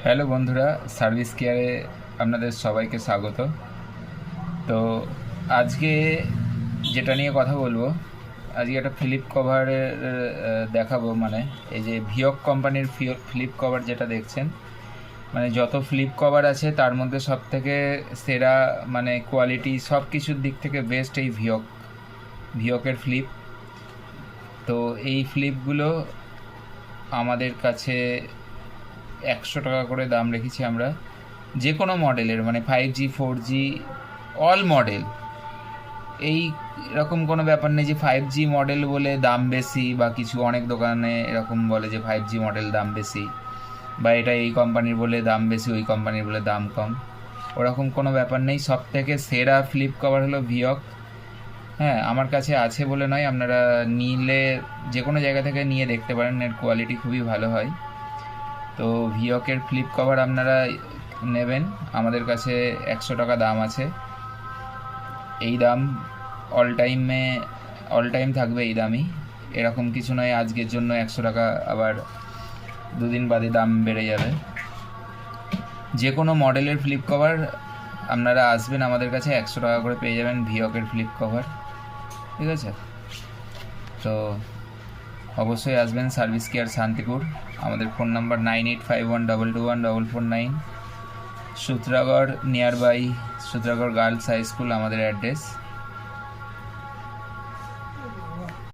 Hello বন্ধুরা, service কেয়ারে আপনাদের সবাইকে স্বাগত। তো আজকে যেটা নিয়ে কথা বলবো, আজকে একটা ফ্লিপ কভারের দেখাবো। মানে এই যে ভিওক কোম্পানির ফ্লিপ কভার যেটা দেখছেন, মানে যত ফ্লিপ কভার আছে তার মধ্যে সব থেকে সেরা, মানে কোয়ালিটি সব কিছুর দিক থেকে বেস্ট এই ভিওকের ফ্লিপ। তো এই ফ্লিপগুলো আমাদের কাছে 100 টাকা করে দাম রেখেছি আমরা। যে কোনো মডেলের, মানে 5G 4G অল মডেল, এই এরকম কোনো ব্যাপার নেই যে 5G মডেল বলে দাম বেশি বা কিছু। অনেক দোকানে এরকম বলে যে 5G মডেল দাম বেশি, বা এটা এই কোম্পানির বলে দাম বেশি, ওই কোম্পানির বলে দাম কম। ওরকম কোনো ব্যাপার নেই। সব থেকে সেরা ফ্লিপ কভার হলো ভিওক। হ্যাঁ, আমার কাছে আছে বলে নয়, আপনারা নিলে যে কোনো জায়গা থেকে নিয়ে দেখতে পারেন, এর কোয়ালিটি খুবই ভালো হয়। তো ভিওকের ফ্লিপ কভার আপনারা নেবেন, আমাদের কাছে 100 টাকা দাম আছে। এই দাম অল টাইম থাকবে এই দামই, এরকম কিছু নয় আজকের জন্য 100 টাকা আবার দুদিন বাদে দাম বেড়ে যাবে। যে কোনো মডেলের ফ্লিপ কভার আপনারা আসবেন আমাদের কাছে, 100 টাকা করে পেয়ে যাবেন ভিওকের ফ্লিপ কভার। ঠিক আছে? তো অবশ্যই আসবেন সার্ভিস কেয়ার শান্তিপুর। আমাদের phone number 9851221449। Sutragarh near by Sutragarh girls high school আমাদের অ্যাড্রেস।